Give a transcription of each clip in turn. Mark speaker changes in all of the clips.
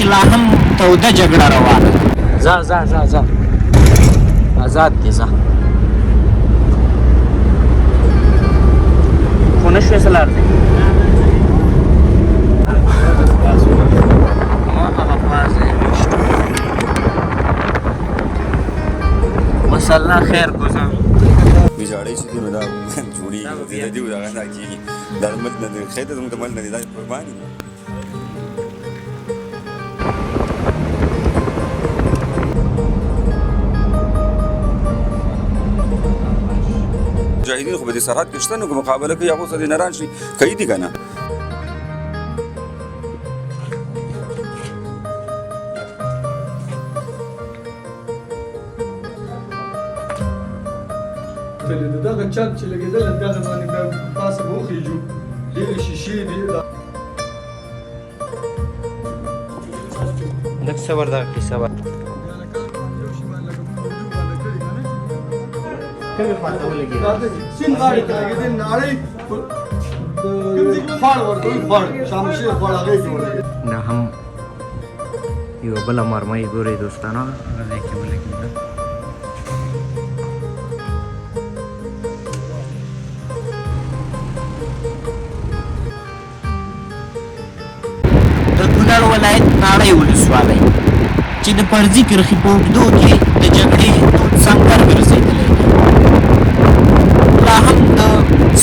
Speaker 1: چې لا هم توده جګړه روانه ده. ځه ځه ځه ځه آزاد دې ځه خو نه شوې څه لار دی ما هغه پاس دی بس الله خیر ګذار
Speaker 2: ویجاړی چې دی نو دا جوړېږي د دې دغه نه کېږي دا ملک نه دی خیر ته زموږ د ملک نه دی دا قرباني مجاهدین خو په دې سرحد کې شته نو که مقابله کوي هغو سره نران شي کوي دي که نه
Speaker 3: دغه چت چې لګېدل دغه باندې بیا پاسه به وخېږو ډېرې شیشې دي
Speaker 1: لږ صبر دغه کیسه به کومې خواته ولګېده
Speaker 3: سیند غاړې ته لګېدل ناړۍ خوړ ورکوي خوړ شامشیر خوړ هغې کې ولګېد
Speaker 1: دا هم یوه بله مرمۍ ګورئ دوستانو هغه ځای کې ولګېده د کونړ ولایت ناړۍ ولسوالۍ چې د پرځي کرښې په اوږدو کې د جګړې تود سنګر ګرځېدلی دی لا هم د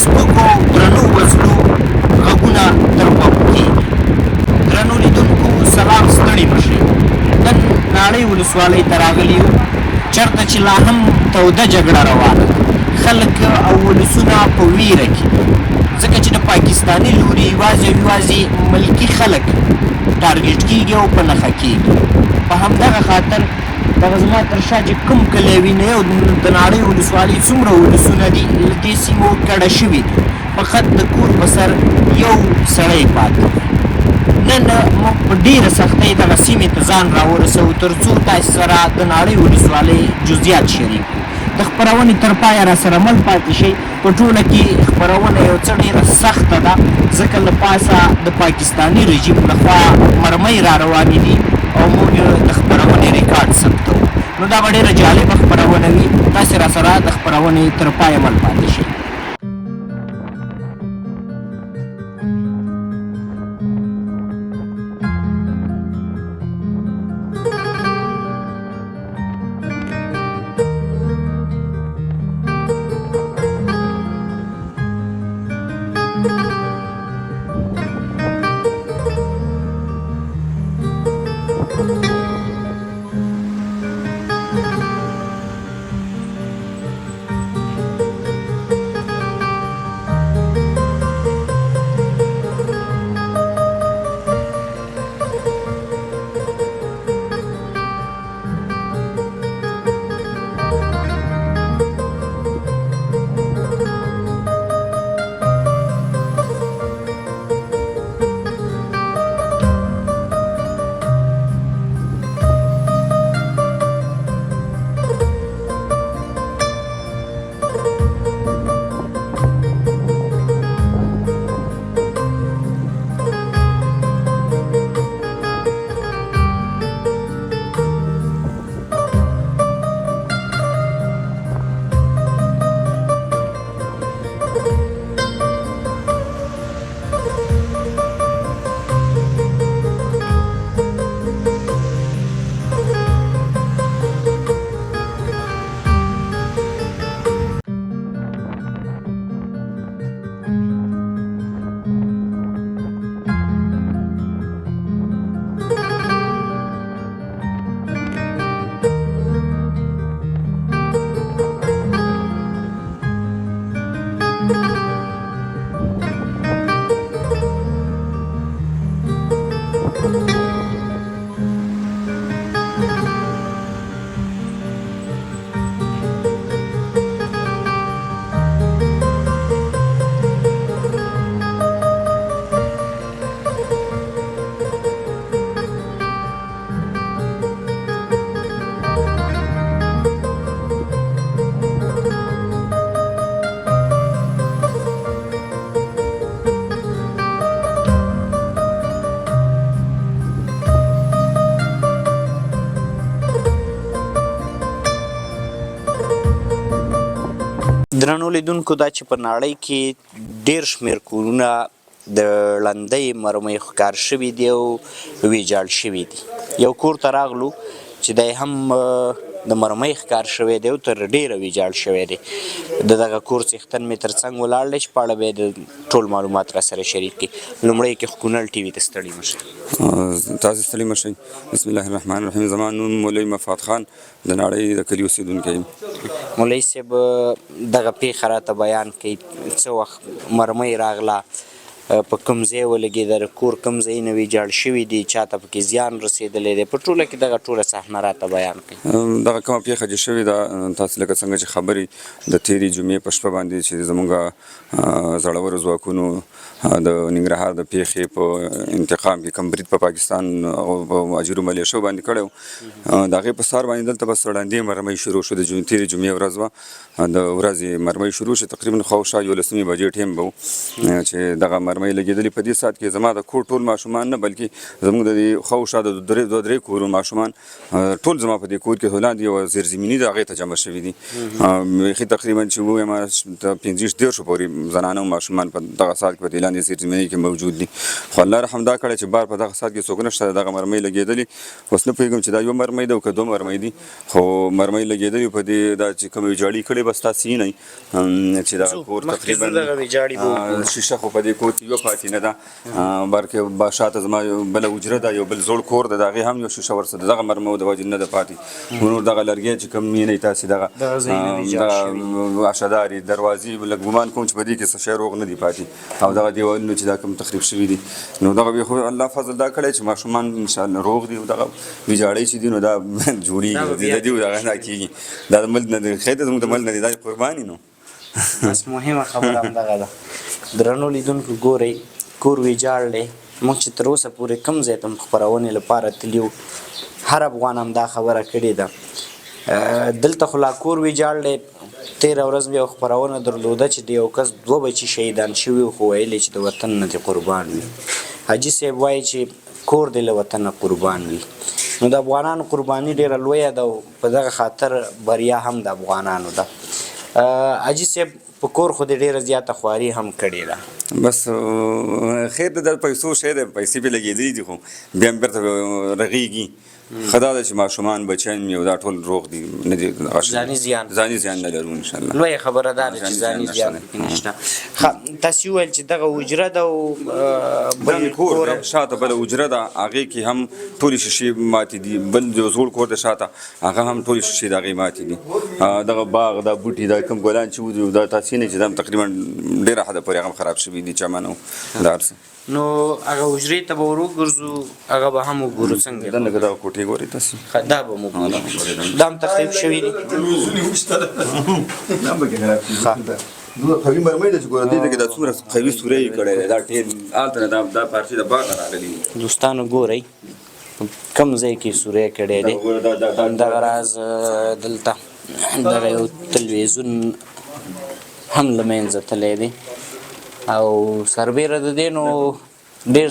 Speaker 1: سپکو درنو وسلو غږونه در غوږ کېږي درنو لیدونکو سلام ستړي مه شئ نن ناړۍ ولسوالۍ ته راغلي یو چېرته چې لا هم توده جګړه روانه ده خلک او ولسونه په ویره کې ځکه چې د پاکستاني لوري یوازې ملکي خلک ټارګېټ کېږي او په نښه کېږي په همدغه خاطر دغه زما تر شا چې کوم کلی وینئ او د ناړۍ ولسوالۍ څومره ولسونه دي له دې سیمو کډه شوي دي فقط د کور په سر یو سړی پاتې دی نن موږ په ډېره سختۍ دغه سیمې ته ځان راورسوو تر څو تاسې سره د ناړۍ ولسوالۍ جزیات شریک کړو د خپرونې تر پایه را سره مل پاتې شئ په ټوله کې خپرونه یو څه ډېره سخته ده ځکه له پاسه د پاکستاني رژیم لخوا مرمۍ را روانې دي او موږ د خپرونې ریکارډ ثبتوو نو دا به ډېره جالبه خپرونه وي تاسې را سره د خپرونې تر پایه مل پاتې شئ درنو لیدونکو دا چې په نړۍ کې ډېر شمېر کورونه د ړندۍ مرمۍ ښکار شوي دي او ویجاړ شوي دي. یو کور ته راغلو چې دی هم د مرمۍ ښکار شوی دی او تر ډېره ویجاړ شوی دی. د دغه کور څښتن مې تر څنګ ولاړ دی چې په اړه به یې د ټول معلومات را سره شریک کړي. لومړی کې خو کونړ ټي وي ته ستړي مه شئ.
Speaker 2: تاسې ستړي مه شئ. بسم الله الرحمن الرحیم. زما نوم مولوي مفاد خان د نړۍ د کلي اوسېدونکی یم.
Speaker 1: مولوي صاحب دغه پیښه راته بیان کړئ، څه وخت مرمۍ راغله، په کوم ځای ولګېده، کور کوم ځایونه ویجاړ شوي دي، چاته پکې زیان رسېدلی دی، په ټوله کې دغه ټوله صحنه راته بیان کړئ.
Speaker 2: دغه کومه پیښه چې شوې ده، تاسو لکه څنګه چې خبرې د تېرې جمعې په شپه باندې چې زموږ زړورو ځواکونو د ننګرهار د پیښې په انتقام کې کوم برید په پاکستان او په مهاجرو ملیشو باندې کړی و، د هغې په سهار باندې دلته بس ړندې مرمۍ شروع شو. د تېرې جمعې ورځ وه، د ورځې مرمۍ شروع شو، تقریبا خواوشا 11 بجې ټیم به و چې دغه مرمۍ لګېدلې. په دې ساعت کې زما د کور ټول ماشومان نه بلکې زموږ د خواوشا د دوه درې کورو ماشومان ټول زما په دې کور کې لاندې یوه زیرزمیني ده، هغې ته جمع شوي دي. بیخي تقریبا چې ووایم 15-10 پورې زنانه او ماشومان په دغه ساعت کې په دې لاندې زیرزمینۍ کې موجود دي. خو الله رحم دا کړی چې بار په دغه ساعت کې څوک نشته، دغه مرمۍ لګېدلې. اوس نه پوهېږم چې دا یو مرمۍ ده او که 2 مرمۍ دي، خو مرمۍ لګېدلې په دې دا چې کومه ویجاړي کړې بس تاسې یې نه چې دغه کور تقریبا شیشه خو په دې کور کې یوه پاتې نه ده، بلکې شاته زما یو بله حجره ده، یو بل زوړ کور ده، د هغې هم یو شیشه ورسره دغه مرمۍ د وجې نه ده پاتې. نور دغه لرګی چې کوم وینئ تاسې دغه عشادارې دروازې لږ ګمان کوم چې په دې کې څه شی روغ نه دي پاتې، او دغه دیوالونه چې دا کوم تخریب شوي دي، نو دغه خو الله فضل دا کړی چې ماشومان انشاءالله روغ دي، او دغه ویجاړۍ چې دي نو دا جوړېږي، د دې دغه نه کېږي، دا د ملک نه دی، خیر زموږ د ملک نه دی، دا قرباني نو.
Speaker 1: بس مهمه خبره همدغه ده. درنو لیدونکو ګورئ، کور ویجاړ دی. موږ چې تر اوسه پورې کوم ځای ته هم خپرونې لپاره تللي وو، هر افغان هم دا خبره کړې ده. دلته خو لا کور ویجاړ دی. تېره ورځ مې یو خپرونه درلوده چې د یو کس 2 بچي شهیدان شوي وو، خو ویل چې د وطن نه دې قربان وي. حاجي صاحب وایي چې کور دې له وطنه قربان وي. نو د افغانانو قرباني ډېره لویه ده او په دغه خاطر بریا هم د افغانانو ده. حاجي صاحب په کور خو دې ډېره زیاته خواري هم کړې ده.
Speaker 2: بس خیر د پیسو شی دی، پیسې پرې لګېدلې دي، خو بیا هم بېرته رغېږي. ښه دا ده چې ماشومان بچیان مې او دا ټول روغ دي، نه دي ځاني زیان نه لرو انشاءالله.
Speaker 1: لویه خبره دا ده چې ځاني زیان پکې نشته. تاسې وویل چې دغه حجره ده او
Speaker 2: بل کور دی، شاته بله حجره ده، هغې کې هم ټولې شیشې ماتې دي. بل یو زوړ کور دی شاته، هغه هم ټولې شیشې د هغې ماتې دي. دغه باغ، دا بوټي، دا کوم ګلان چې ودي، دا تاسې نه چې دا تقریبا ډېره حده پورې هغه هم خراب شوي دي، چمن او دا هر څه.
Speaker 1: نو هغه حجرې ته به ور وګرځو، هغه به هم وګورو څنګه
Speaker 2: دا لکه دغه کوټې ګورئ تاسې،
Speaker 1: دا به مو ګورو، دا هم تخریب شوي دي.
Speaker 2: قوي مرمۍ ده چې ګوره دې کې دا څومره قوي سوری یې کړی دی، دا ټېل هلته نه دا پارچې د باغ نه راغلي دي.
Speaker 1: دوستانو ګورئ کوم ځای کې سوری کړی دی. همدغه راز دلته دغه یو تلویزیون هم له منځه تللی دی، او سربیره د دې نو ډېر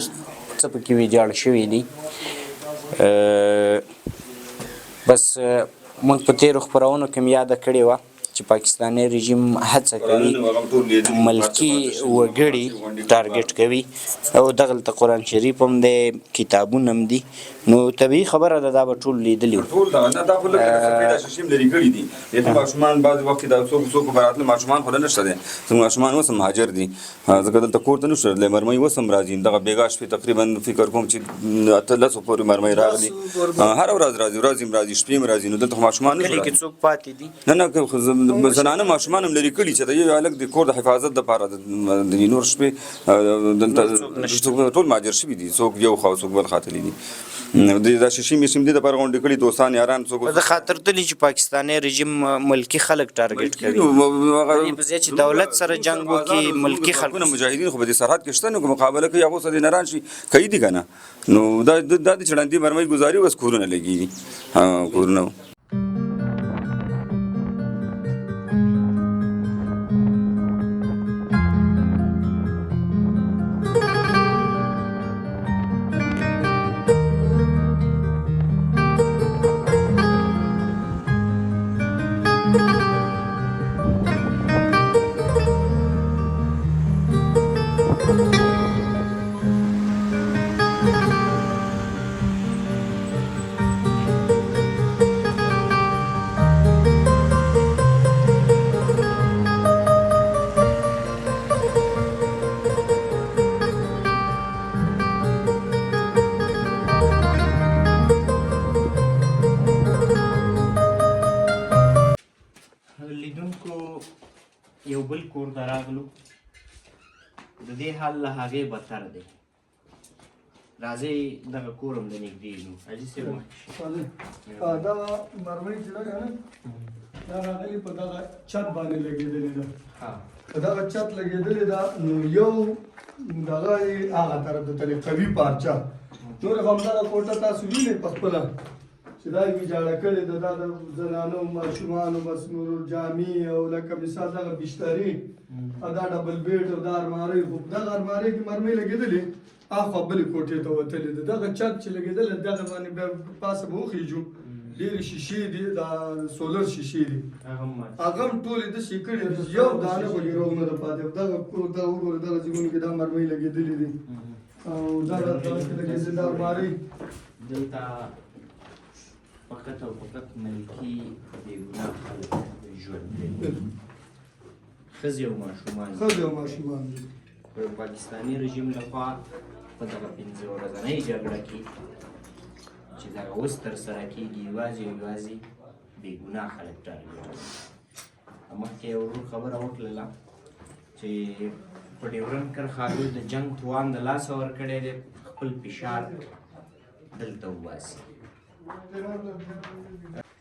Speaker 1: څه پکې ویجاړ شوي دي. بس موږ په تېرو خپرونو کې مې یاده کړې وه چې پاکستاني رژیم هڅه کوي ملکي وګړي ټارګټ کوي، او دغلته قرآن شریف هم دی، کتابونه هم دي. نو طبیعي خبره ده دا به ټول لیدلي وو.
Speaker 2: ټول دا دا خو لکه سفیده شیشې لرې کړي دي. دلته ماشومان بعضې وخت کې دا څوک به راتله، ماشومان خو نشته دی، زموږ ماشومان اوس هم مهاجر دي، ځکه دلته کور ته نشو راتلی. مرمۍ اوس هم راځي، دغه بېګا شپې تقریبا فکر کوم چې 18 پورې مرمۍ راغلي، هره ورځ راځي، ورځ هم راځي، شپې هم راځي. نو دلته خو ماشومان نشو
Speaker 1: کلي کې څوک پاتې دي؟
Speaker 2: نه زنانه ماشومان هم لرې کړي چې د یو هلک د کور د حفاظت دپاره د نور شپې دلته ټول مهاجر شوي دي، څوک یو خوا څوک بل خوا تللي دي. دا شیشې مې سیم دې دپاره غونډې کړي، دوستان یاران څوک
Speaker 1: په دې خاطر تللي چې پاکستاني رژیم ملکي خلک ټارګټ کوي، په ځای چې دولت سره جنګ وکړي، ملکي خلکونه
Speaker 2: مجاهدین خو په دې سرحد کې شته، نو که مقابله کوي هغو سره دې نران شي کوي دي که نه. نو دا د چړندې مرمۍ ګزاري اوس کورونه لګېږي، کورونه
Speaker 1: بل کور ته راغلو د دې حال له هغې بدتر دی راځئ دغه کور هم د نږدې ځو حاجي صاحب
Speaker 3: دا مرمۍ چې ده که نه دا راغلې په دغه چت باندې لګېدلې ده په دغه چت لګېدلې ده نو یو دغه یې هغه طرف ته تلې قوي پارچه نور خو همدغه کوټه تاسو وینئ په خپله چې دا یې ویجاړه کړې ده دا د زنانو ماشومانو مسنورو جامې او لکه مثال دغه بسترې او دا ډبل بیډ او دا المارۍ خو دغه المارۍ کې مرمۍ لګېدلې اخوا بلې کوټې ته وتلې ده دغه چت چې لګېدلی دغه باندې بیا پاسه به وخېږو ډېرې شیشې دي دا سولر شیشې دي هغه هم ټولې داسې کړي یو دانه پکې روغ نه ده پاتې دغه کور دغه وګوره دغه ځایونو کې دا مرمۍ لګېدلې دي او دغه لګېدلې دا المارۍ
Speaker 1: دلته فقط او فقط ملکي بېګناه خلک ژوند کوي ښځې او ماشومان دي په پاکستاني رژیم لخوا په دغه 15 ورځنۍ جګړه کې چې دغه اوس ترسره کېږي یوازې او یوازې بېګناه خلک ټارګېټ مخکې یو ورور خبره وکړله چې په ډیورنډ کرښه هغوی د جنګ توان د لاسه ورکړی دی خپل فشار دلته وباسي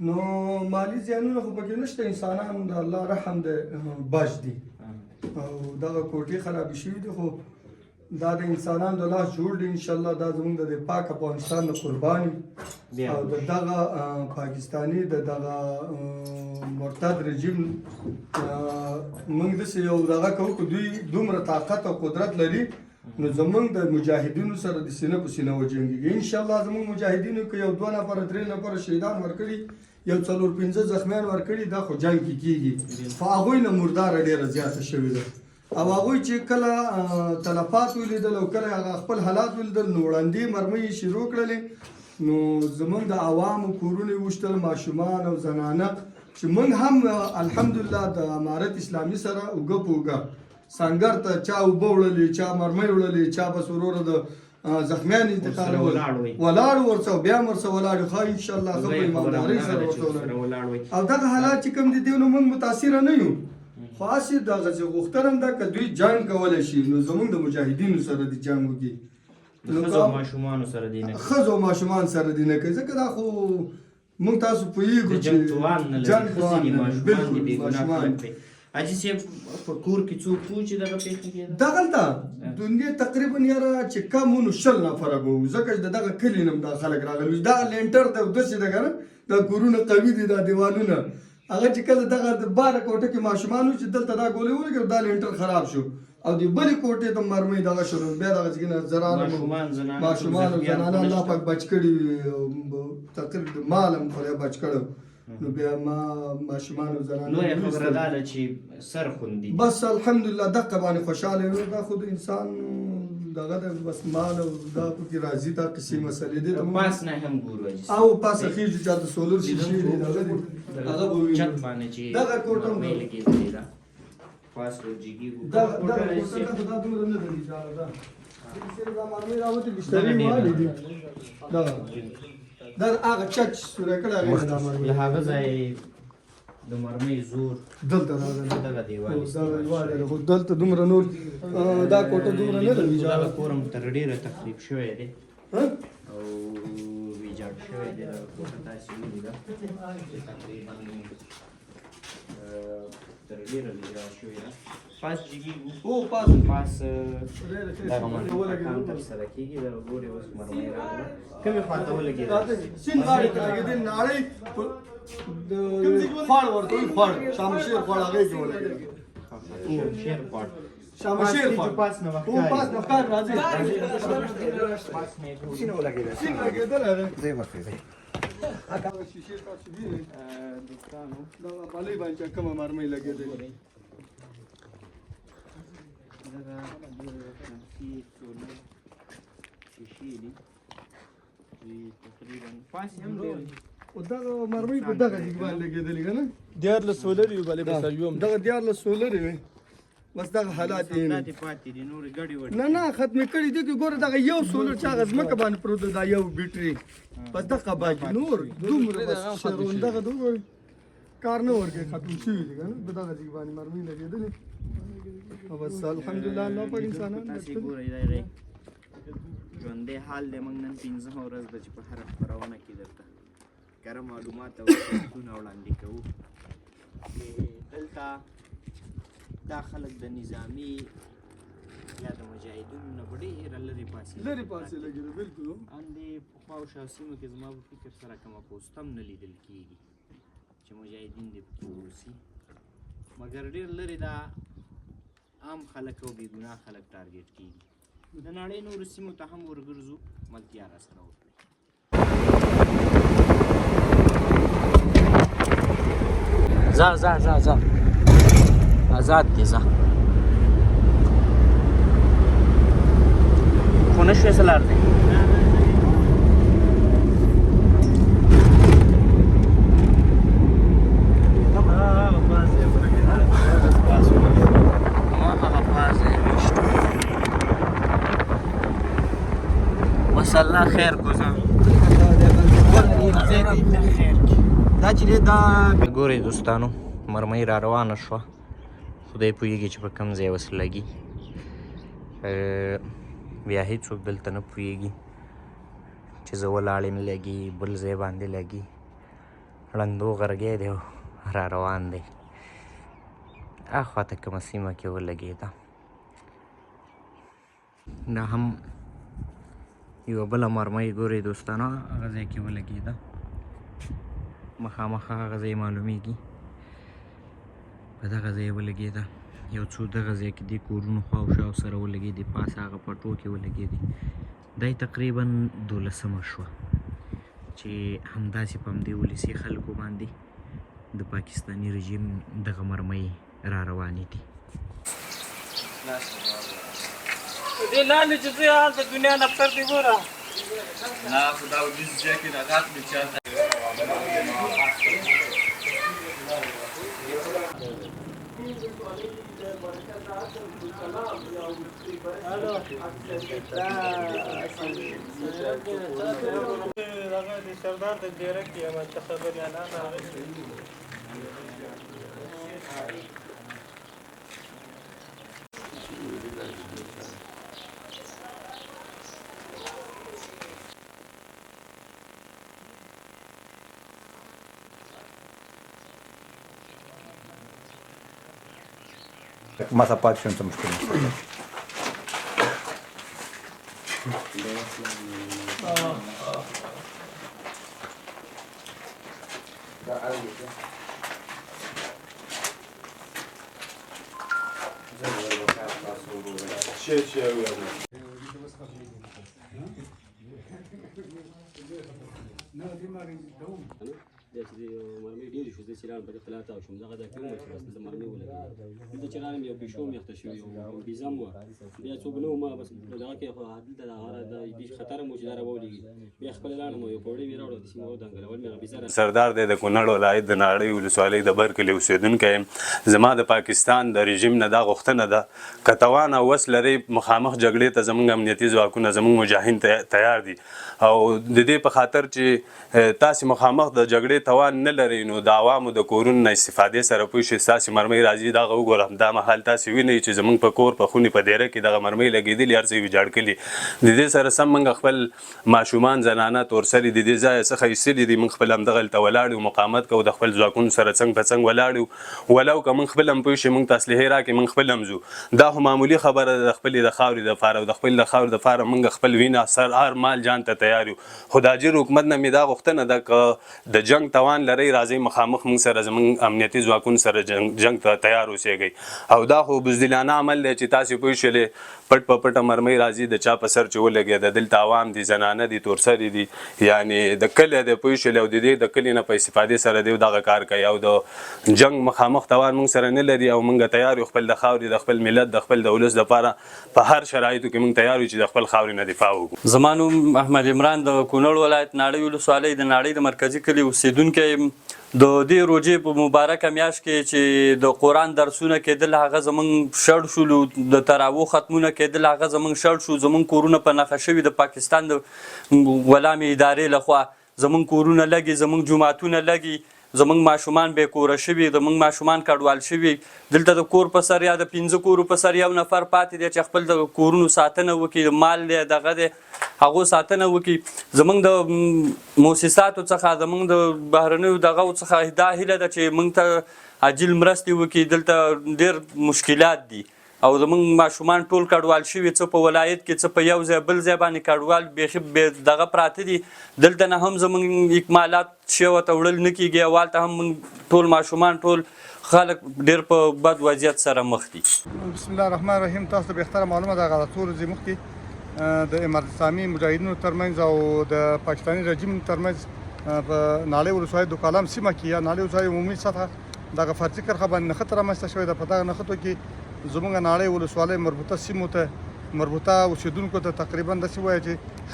Speaker 3: نو مالی زیانونه خو پکې نشته انسانان د الله رحم دی بچ دي او دغه کوټې خرابې شوي دي خو دا د انسانانو د لاس جوړ دي انشاءالله دا زموږ د پاک افغانستان د قرباني او د دغه پاکستاني د دغه مرتد رژیم موږ داسې یو دغه کوو که دوی دومره طاقت او قدرت لري نو زمونږ د مجاهدینو سره د سینه په سینه وجنګېږي انشاءالله زمونږ مجاهدینو که یو 2 نفره 3 نفره شهیدان ورکړي یو 4-5 زخمیان ورکړي دا خو جنګ کې کېږي خو هغوی نه مرداره ډېره زیاته شوې ده او هغوی چې کله تلفات ولیدل او کله هغه خپل حالات ولیدل نو وړاندې مرمۍ یې شروع کړلې نو زمونږ د عوامو کورونه یې وشتل ماشومان او زنانه چې موږ هم الحمدلله د امارت اسلامي سره اوږه په اوږه سنګر ته چا اوبه وړلې چا مرمۍ وړلې چا بس وروره د زخمیان انتقالول ولاړ ورڅه بیا هم ورڅه ولاړ خو انشاءالله ښه په ایماندارۍ سره ورته ولاړ او دغه حالات چې کوم دي دې نو موږ متاثره نه یو خو هسې دغسې غوښتنه هم ده که دوی جنګ کولی شي نو زموږ د مجاهدینو سره دې جنګ وکړي
Speaker 1: ښځو او ماشومان سره دې
Speaker 3: نه کوي ځکه دا خو موږ تاسو پوهېږو چې
Speaker 1: جنګ توان نه لري ښځې دي ماشومان دي بېګناه خلک دی حاجي صاحب په کور کې څوک وو چې دغه پېښه کېده
Speaker 3: دغلته دنیا تقریبا یاره چې کم ونو 20 نفره به وو ځکه چې د دغه کلي نه هم دا خلک راغلي دغه لینټر دی او داسې ده که نه دا کورونه قوي دي دا دیوالونه هغه چې کله دغه د باره کوټه کې ماشومان وو چې دلته دا ګولې ولګېد دا لینټر خراب شو او د بلې کوټې ته مرمۍ دغه شروع بیا دغه ځای نه ماشومان او زنانه الله پاک بچ کړي تقریبا مال هم خدای بچ کړی نو بیا ما ماشومان او زنانه
Speaker 1: لویه خبره دا ده چې سر خوندي
Speaker 3: بس الحمدلله دقه باندې خوشحاله یو دا خو د انسان دغه د بس مال او دا پکې راځي دا قسې مسلې دي
Speaker 1: پاس نه هم ګورو
Speaker 3: او پاسه خېږي چې د سولر شیشې دي دغه دي هغه به وي
Speaker 1: چت باندې چې
Speaker 3: دغه کوټه
Speaker 1: مرمۍ لګېدلې ده پاس ورجېږي
Speaker 3: دغه کوټه خو دا دومره نه ده اجاره ده صرف دا مرمۍ راوتې بسترې والې دي دا هغه چت چې سوری کړی هغې دا مرمۍ
Speaker 1: له هغه ځای د مرمۍ زور
Speaker 3: دلته راغلی
Speaker 1: دغه دیوال
Speaker 3: خو دلته دومره نور دا کوټه دومره نه ده
Speaker 1: دغه کور هم تر ډېره تخریب شوی دی او ویجاړ شوی دی دغه کوټه تاسې ولیده چې تقریبا تر ډېره ویجاړ شوې ده پاس جګېږو پاس دغه کام ترسره کېږي دغه ګورې اوس مرمۍ راغله کومې خوا ته ولګېده
Speaker 3: سیند غاړې ته لګېدې ناړۍ خوړ ورته وایي خوړ شامشیر خوړ هغې کې ولګېده
Speaker 1: شمشیر خوړ
Speaker 3: شامشیر خوړ
Speaker 1: پاس نه
Speaker 3: پاس نه ښکار راځي
Speaker 4: سینه ولګېده
Speaker 3: سیند لګېدلی دی
Speaker 4: ځای ورکړی دی
Speaker 3: هغه شیشې تاسو وینئ دغه بالۍ باندې چې کومه مرمۍ لګېدلې دغه مرمۍ په دغه ځای باندې لګېدلې که نه
Speaker 5: 14 سولر یو بلې بس یو
Speaker 3: دغه 14 سولرې وې بس دغه حالات یې نه ختمې کړي دي که ګوره دغه یو سولر چې هغه ځمکه باندې پروت دا یو بیټري بس دغه باقي نور دومره بس شرون دغه د وګورئ کار نه ورکوي ختم شوي دي که نه په دغه ځای باندې مرمۍ لګېدلې او بس الحمدلله الله پاک انسانان
Speaker 1: تاسې ګورئ دا دی ژوندی حال دی موږ نن پنځمه ورځ ده چې په هره خپرونه کې درته کره معلومات او خبرونه وړاندې کوو چې دلته دا خلک د نظامي یا د مجاهدینو نه په ډېره لرې
Speaker 3: لګېده بلکل
Speaker 1: اندې پخوا او شا سیمو کې زما په فکر سره کومه پوسټ هم نه لیدل کېږي چې مجاهدین دې پکې اوسي مګر ډېر لرې دا عام خلک او بې ګناه خلک ټارګېټ کېږي د نړۍ نورو سیمو ته هم ورګرځو ملتیا راسره وکړئ ځه آزاد دی ځه خو نه شوې څه لار دی الله خیر گذار ګورئ دوستانو مرمۍ را روانه شوه خدای پوهېږي چې په کوم ځای اوس لګي بیا هېڅوک دلته نه پوهېږي چې زه ولاړ یم لګي بل ځای باندې لګي ړندو غرګی دی را روان دی اخواته کومه سیمه کې ولګېده دا هم یوه بله مرمۍ ګورئ دوستانو هغه ځای کې ولګېده مخامخ هغه ځای معلومیږي په دغه ځای ولګېده یو څو دغه ځای کې دې کورونو خوا او شاو سره ولګېدې پاسه هغه پټو کې ولګېدې دا تقریبا 12مه شوه چې همداسې په همدې ولسي خلکو باندې د پاکستاني رژیم دغه مرمۍ را روانې دي
Speaker 5: دې لاندې چې زه حال د دنیا نفتر دی ګوره
Speaker 4: نه خدا وجود جاکې رغات مې چاته
Speaker 5: هغه د سردار د ډیره کې یم ته خبریالان راغلي
Speaker 6: ما پاتې شوم څه مشکل نشته
Speaker 7: مرمۍ ډېرې شو زه چې راغلم په دې خلا تاو شوم دغه ځای کې ومه چې بس دلته مرمۍ ولګېده دلته چې راغلم یو پیشو مې اخته شوي او بیزه م وه بیا څوک نه وو ما بس دغه کې خو دلته د خطر م و چې دا راولېږي بیا خپله لاړم یو پوړۍ مې راوړه د سیمه ودنګلول مې هغه بیزه
Speaker 2: سردار دی د کونړ ولایت د ناړۍ ولسوالۍ د برکلي اوسېدونکی یم زما د پاکستان د رژیم نه دا غوښتنه ده که توان او وس لرئ مخامخ جګړې ته زموږ امنیتي ځواکونه زموږ مجاهدین تیار دي او د دې په خاطر چې تاسې مخامخ د جګړې توان نه لرئ نو د عوامو د کورونو نه استفادې سره پوه شئ ستاسې مرمۍ راځي دغه وګورم دا مهال تاسې وینئ چې زموږ په کور په خونې په دیره کې دغه مرمۍ لګېدلي هر څه یې ویجاړ کړي د دې سره سم موږ خپل ماشومان زنانه تورسرې د دې ځایه څخه ایستلي دي موږ خپل همدغه هلته ولاړ یو مقاومت کوو د خپل ځواکونو سره څنګ په څنګ ولاړ یو ولو که موږ خپل هم پوه شئ موږ ته اسلحې راکړي موږ خپل هم ځو دا خو معمولي خبره ده د خپلې د خاورې دپاره او د خپل د خاورې دپاره موږ خپل وینه سر هر مال جان ته تیار یو خو د اجر حکومت نه مې دا غوښتنه ده که د جنګ توان لرئ راځئ مخامخ موږ سره زموږ امنیتي ځواکونو سره جنګ ته تیار اوسېږئ او دا خو بزدلانه عمل دی چې تاسې پوه شولې پټ په پټه مرمۍ راځي د چا په سر چې ولګېده دلته عوام دي زنانه دي تورسرې دي یعنې د کلي دی پوه شولې او د دې د کلي نه په استفادې سره دی دغه کار کوي او د جنګ مخامخ توان موږ سره نه لري او موږ تیار یو خپل د خاورې د خپل ملت د خپل د ولس دپاره په هر شرایطو کې موږ تیار یو چې د خپل خاورې نه دفاع وکړو
Speaker 7: زما نوم احمد عمران د کونړ ولایت ناړۍ ولسوالۍ د ناړۍ د مرکزي کلي اوسېدونکی یم د دې روژې په مبارکه میاشت کې چې د قرآن درسونه کېدل هغه زموږ شړ شولو د تراوو ختمونه کېدل هغه زموږ شړ شو زموږ کورونه په نښه شوي د پاکستان د غلامې ادارې لخوا زموږ کورونه لګي زموږ جوماتونه لګي زمونږ ماشومان بې کوره شوي زمونږ ماشومان کډوال شوي دلته د کور په سر یا د 5 کورو په سر یو نفر پاتې دی چې خپل د کورونو ساتنه وکړي مال دی دغه دی هغو ساتنه وکړي زمونږ د مؤسساتو څخه زمونږ د بهرنیو دغو څخه دا هیله ده چې موږ ته عاجل مرستې وکړي دلته ډېر مشکلات دي او زمونږ ماشومان ټول کډوال شوي څه په ولایت کې څه په یو ځای بل ځای باندې کډوال بیخي دغه پراته دي دلته نه هم زمونږ اکمالات شوه ته وړل نه کېږي او هلته هم موږ ټول ماشومان ټول خلک ډېر په بد وضعیت سره مخ دي
Speaker 8: بسم الله الرحمن الرحیم تاسو ته بهتره معلومه ده هغه څو ورځې مخکې د امارت اسلامي مجاهدینو ترمنځ او د پاکستاني رژیم ترمنځ په ناړۍ ولسوالۍ د کالام سیمه کې یا ناړۍ ولسوالۍ عمومي سطحه دغه فرضي کرښه باندې نښته رامنځته شوې ده په دغه نښتو کې زموږ ناړۍ ولسوالۍ مربوطه سیمو ته مربوطه اوسېدونکو ته تقریبا داسې وایي چې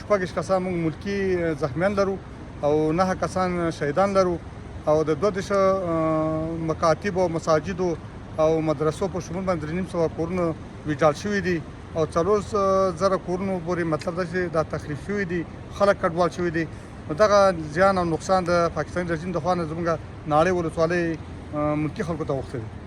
Speaker 8: 6 کسان موږ ملکي زخمیان لرو او 9 کسان شهیدان لرو او د 22 مکاتب او مساجدو او مدرسو په شمول باندې 300 کورونه ویجاړ شوي دي او 4,000 کورونو پورې مطلب دا چې دا تخریب شوي دي خلک کډوال شوي دي دغه زیان او نقصان د پاکستاني رژیم د خوا نه زموږ ناړۍ ولسوالۍ ملکي خلکو ته اوښتی دی